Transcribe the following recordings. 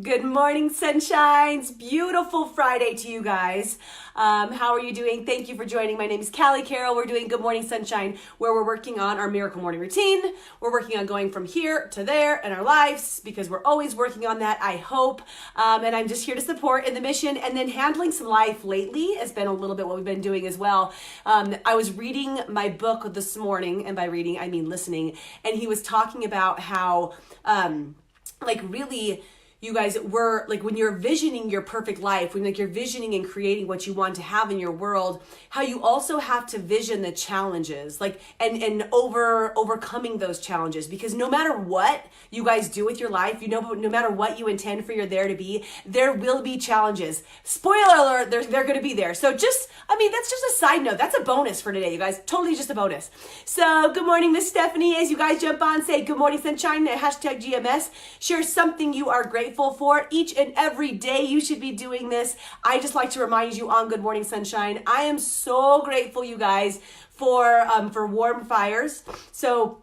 Good morning, sunshines. Beautiful Friday to you guys. How are you doing? Thank you for joining. My name is Callie Carroll. We're doing Good Morning Sunshine, where we're working on our miracle morning routine. We're working on going from here to there in our lives because we're always working on that, I hope. And I'm just here to support in the mission. And then handling some life lately has been a little bit what we've been doing as well. I was reading my book this morning, and by reading, I mean listening. And he was talking about how, really, you guys, were like when you're visioning your perfect life, when like you're visioning and creating what you want to have in your world, how you also have to vision the challenges, like and overcoming those challenges. Because no matter what you guys do with your life, you know, no matter what you intend for your there to be, there will be challenges. Spoiler alert, they're going to be there. So just, that's just a side note. That's a bonus for today, you guys. Totally just a bonus. So good morning, Miss Stephanie. As you guys jump on, say good morning, sunshine, hashtag GMS. Share something you are grateful for. Each and every day you should be doing this. I just like to remind you on Good Morning Sunshine, I am so grateful, you guys, for warm fires. So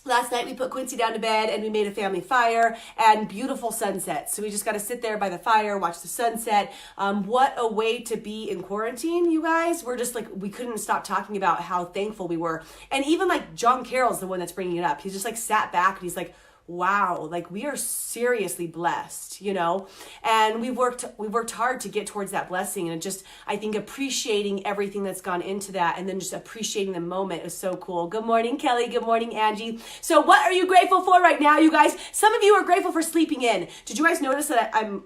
last night we put Quincy down to bed and we made a family fire and beautiful sunsets. So we just got to sit there by the fire, watch the sunset. What a way to be in quarantine, you guys. We're just like, we couldn't stop talking about how thankful we were. And even like John Carroll's the one that's bringing it up. He's just like sat back and he's like, wow, like we are seriously blessed, you know, and we worked hard to get towards that blessing. And just, I think appreciating everything that's gone into that and then just appreciating the moment is so cool. Good morning, Kelly. Good morning, Angie. So what are you grateful for right now, you guys? Some of you are grateful for sleeping in. Did you guys notice that I'm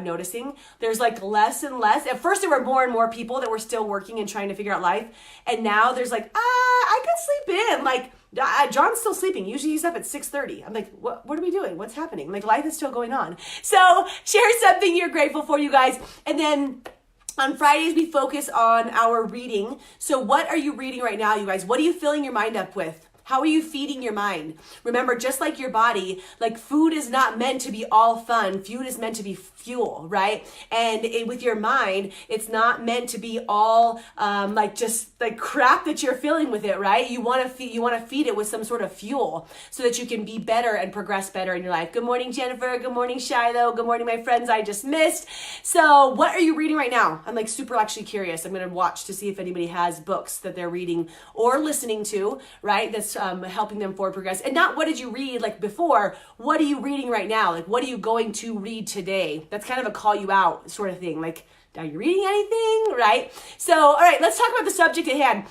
noticing there's like less and less. At first there were more and more people that were still working and trying to figure out life. And now there's like, I could sleep in. Like, John's still sleeping. Usually he's up at 6:30. I'm like, what are we doing? What's happening? Like, life is still going on. So share something you're grateful for, you guys. And then on Fridays, we focus on our reading. So what are you reading right now, you guys? What are you filling your mind up with? How are you feeding your mind? Remember, just like your body, like food is not meant to be all fun. Food is meant to be fuel, right? And with your mind, it's not meant to be all just like crap that you're filling with it, right? You want to feed it with some sort of fuel so that you can be better and progress better in your life. Good morning, Jennifer. Good morning, Shiloh. Good morning, my friends I just missed. So what are you reading right now? I'm like super actually curious. I'm going to watch to see if anybody has books that they're reading or listening to, right? That's helping them forward progress. And not what did you read like before, what are you reading right now? Like what are you going to read today? That's kind of a call you out sort of thing. Like, are you reading anything, right? So, all right, let's talk about the subject at hand.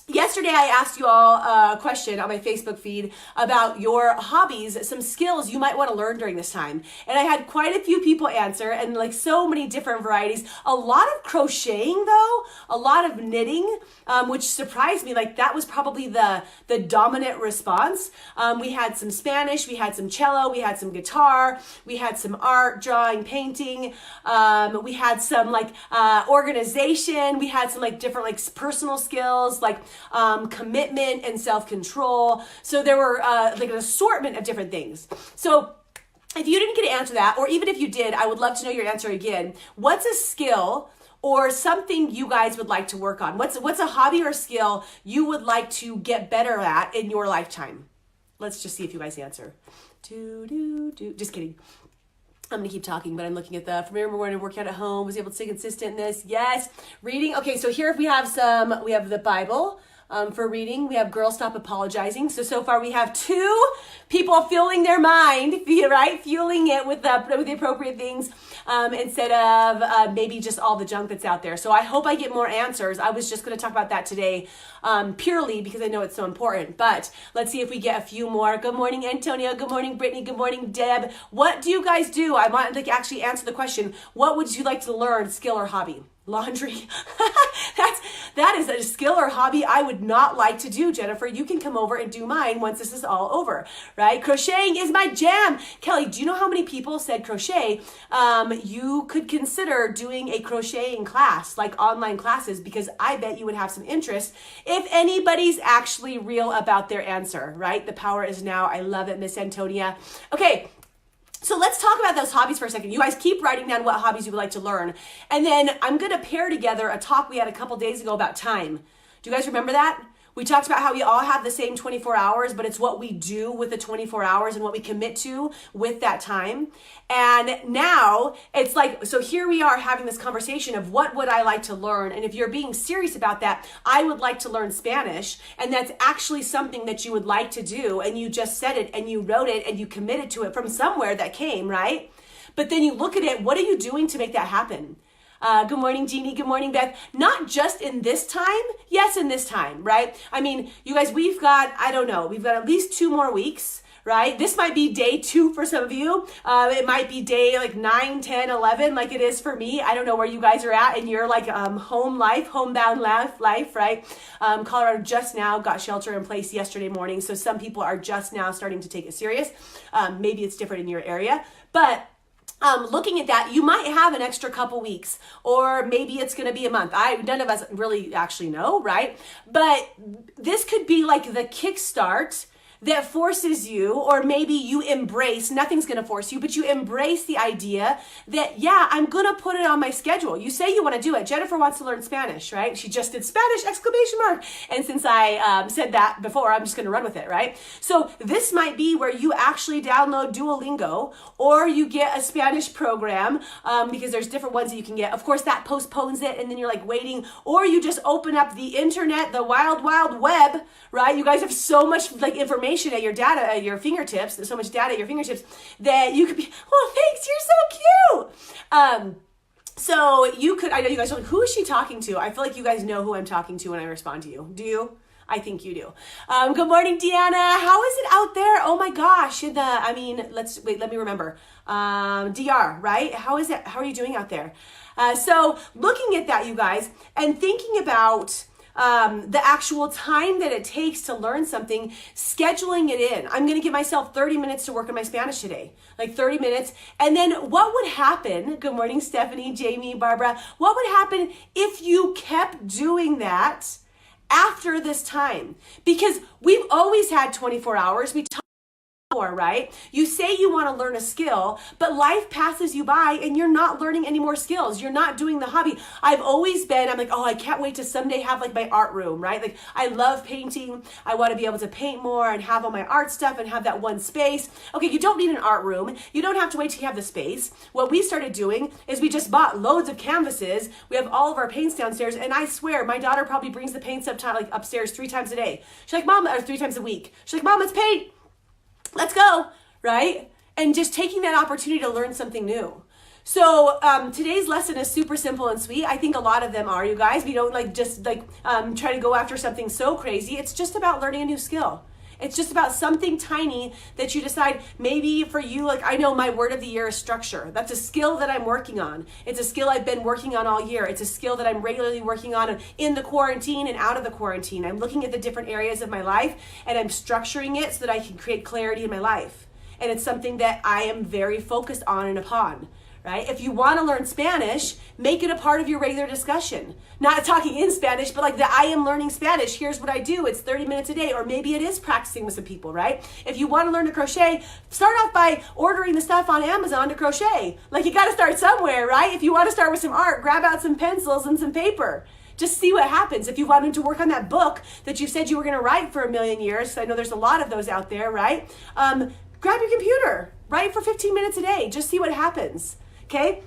Yesterday, I asked you all a question on my Facebook feed about your hobbies, some skills you might want to learn during this time. And I had quite a few people answer and like so many different varieties. A lot of crocheting though, a lot of knitting, which surprised me. Like that was probably the dominant response. We had some Spanish, we had some cello, we had some guitar, we had some art, drawing, painting. We had some like organization. We had some like different like personal skills, like commitment and self-control. So there were like an assortment of different things. So if you didn't get to answer that, or even if you did, I would love to know your answer again. What's a skill or something you guys would like to work on? What's a hobby or skill you would like to get better at in your lifetime? Let's just see if you guys answer. Just kidding. I'm going to keep talking, but I'm looking at remember when I worked out at home, was able to stay consistent in this. Yes. Reading. Okay, so here we have the Bible for reading. We have Girls Stop Apologizing. So far we have 2 people fueling their mind, right? Fueling it with the appropriate things instead of maybe just all the junk that's out there. So I hope I get more answers. I was just going to talk about that today purely because I know it's so important. But let's see if we get a few more. Good morning, Antonio. Good morning, Brittany. Good morning, Deb. What do you guys do? I want to actually answer the question. What would you like to learn, skill or hobby? Laundry. That is a skill or hobby I would not like to do, Jennifer. You can come over and do mine once this is all over, right? Crocheting is my jam. Kelly, do you know how many people said crochet? You could consider doing a crocheting class, like online classes, because I bet you would have some interest if anybody's actually real about their answer, right? The power is now. I love it, Miss Antonia. Okay. So let's talk about those hobbies for a second. You guys keep writing down what hobbies you would like to learn. And then I'm going to pair together a talk we had a couple days ago about time. Do you guys remember that? We talked about how we all have the same 24 hours, but it's what we do with the 24 hours and what we commit to with that time. And now it's like, so here we are having this conversation of what would I like to learn? And if you're being serious about that, I would like to learn Spanish. And that's actually something that you would like to do. And you just said it and you wrote it and you committed to it from somewhere that came, right? But then you look at it, what are you doing to make that happen? Good morning, Jeannie. Good morning, Beth. Not just in this time. Yes, in this time, right? I mean, you guys, we've got, I don't know, we've got at least 2 more weeks, right? This might be day 2 for some of you. It might be day like 9, 10, 11, like it is for me. I don't know where you guys are at in your like homebound life, right? Colorado just now got shelter in place yesterday morning. So some people are just now starting to take it serious. Maybe it's different in your area, but looking at that, you might have an extra couple weeks, or maybe it's going to be a month. None of us really actually know, right? But this could be like the kickstart that forces you, or maybe you embrace, nothing's going to force you, but you embrace the idea that, yeah, I'm going to put it on my schedule. You say you want to do it. Jennifer wants to learn Spanish, right? She just did Spanish, exclamation mark. And since I said that before, I'm just going to run with it, right? So this might be where you actually download Duolingo, or you get a Spanish program, because there's different ones that you can get. Of course, that postpones it, and then you're like waiting, or you just open up the internet, the wild, wild web, right? You guys have so much like information at your fingertips. There's so much data at your fingertips that you could be, oh, thanks, you're so cute. So you could, I know you guys are like, who is she talking to? I feel like you guys know who I'm talking to when I respond to you. Do you? I think you do. Good morning, Deanna. How is it out there? Oh my gosh. Let me remember. DR, right? How is it? How are you doing out there? So looking at that, you guys, and thinking about the actual time that it takes to learn something, scheduling it in. I'm going to give myself 30 minutes to work on my Spanish today, like 30 minutes. And then what would happen? Good morning, Stephanie, Jamie, Barbara. What would happen if you kept doing that after this time? Because we've always had 24 hours. We right? You say you want to learn a skill, but life passes you by and you're not learning any more skills. You're not doing the hobby. I'm like, oh, I can't wait to someday have like my art room, right? Like I love painting. I want to be able to paint more and have all my art stuff and have that one space. Okay, you don't need an art room. You don't have to wait till you have the space. What we started doing is we just bought loads of canvases. We have all of our paints downstairs, and I swear my daughter probably brings the paints upstairs 3 times a day. She's like, Mom, or 3 times a week. She's like, Mom, let's paint. Let's go, right? And just taking that opportunity to learn something new. So today's lesson is super simple and sweet. I think a lot of them are, you guys. We don't try to go after something so crazy. It's just about learning a new skill. It's just about something tiny that you decide. Maybe for you, like I know my word of the year is structure. That's a skill that I'm working on. It's a skill I've been working on all year. It's a skill that I'm regularly working on in the quarantine and out of the quarantine. I'm looking at the different areas of my life and I'm structuring it so that I can create clarity in my life. And it's something that I am very focused on and upon. Right? If you want to learn Spanish, make it a part of your regular discussion. Not talking in Spanish, but like the I am learning Spanish. Here's what I do. It's 30 minutes a day, or maybe it is practicing with some people, right? If you want to learn to crochet, start off by ordering the stuff on Amazon to crochet. Like you got to start somewhere, right? If you want to start with some art, grab out some pencils and some paper. Just see what happens. If you wanted to work on that book that you said you were going to write for 1,000,000 years, I know there's a lot of those out there, right? Grab your computer, write for 15 minutes a day. Just see what happens. Okay,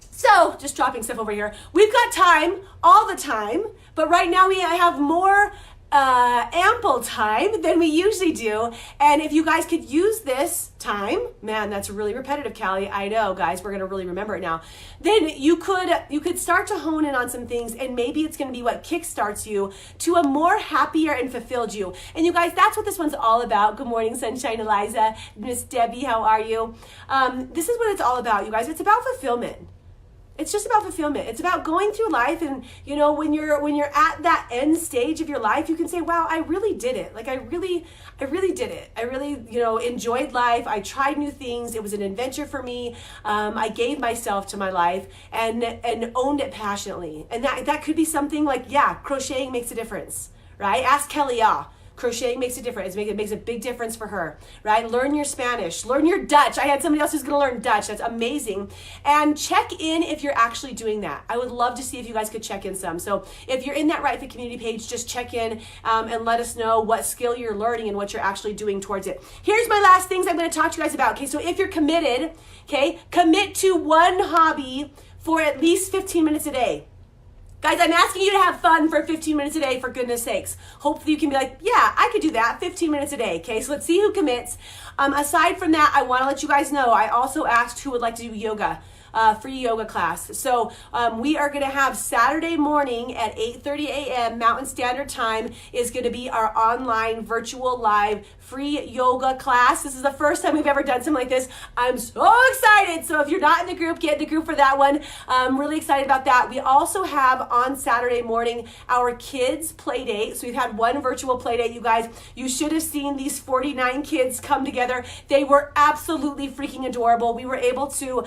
so just dropping stuff over here. We've got time all the time, but right now we have more ample time than we usually do. And if you guys could use this time, man, that's really repetitive, Callie. I know, guys, we're gonna really remember it now. Then you could start to hone in on some things, and maybe it's gonna be what kickstarts you to a more happier and fulfilled you. And you guys, that's what this one's all about. Good morning, Sunshine Eliza, Miss Debbie, how are you? This is what it's all about, you guys. It's about fulfillment. It's just about fulfillment. It's about going through life, and you know, when you're at that end stage of your life, you can say, wow, I really did it. Like I really did it. I really, enjoyed life. I tried new things. It was an adventure for me. I gave myself to my life and owned it passionately. And that could be something like, yeah, crocheting makes a difference, right? Ask Kelly Ah. Crocheting makes a difference. It makes a big difference for her, right? Learn your Spanish, learn your Dutch. I had somebody else who's going to learn Dutch. That's amazing. And check in if you're actually doing that. I would love to see if you guys could check in some. So if you're in that Right Fit community page, just check in and let us know what skill you're learning and what you're actually doing towards it. Here's my last things I'm going to talk to you guys about. Okay, so if you're committed, okay, commit to one hobby for at least 15 minutes a day. Guys, I'm asking you to have fun for 15 minutes a day, for goodness sakes. Hopefully you can be like, yeah, I could do that, 15 minutes a day. Okay, so let's see who commits. Aside from that, I want to let you guys know, I also asked who would like to do yoga. Free yoga class. So we are going to have Saturday morning at 8:30 a.m. Mountain Standard Time is going to be our online virtual live free yoga class. This is the first time we've ever done something like this. I'm so excited. So if you're not in the group, get in the group for that one. I'm really excited about that. We also have on Saturday morning our kids play date. So we've had one virtual play date, you guys. You should have seen these 49 kids come together. They were absolutely freaking adorable. We were able to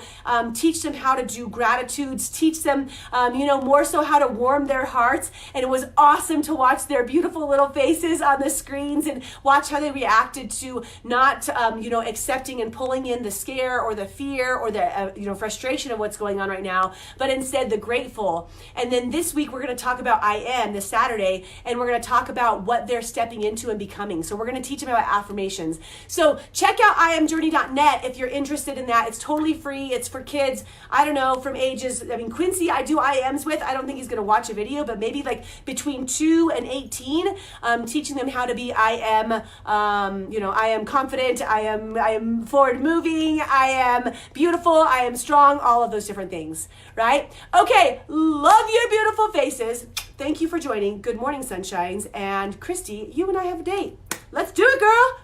teach them how to do gratitudes, teach them, more so how to warm their hearts. And it was awesome to watch their beautiful little faces on the screens and watch how they reacted to not, accepting and pulling in the scare or the fear or the, frustration of what's going on right now, but instead the grateful. And then this week we're going to talk about I Am this Saturday, and we're going to talk about what they're stepping into and becoming. So we're going to teach them about affirmations. So check out iamjourney.net if you're interested in that. It's totally free. It's for kids. I don't know, from ages, Quincy, I do IMs with. I don't think he's going to watch a video, but maybe like between 2 and 18, teaching them how to be I am confident, I am forward moving, I am beautiful, I am strong, all of those different things, right? Okay, love your beautiful faces. Thank you for joining. Good morning, sunshines. And Christy, you and I have a date. Let's do it, girl.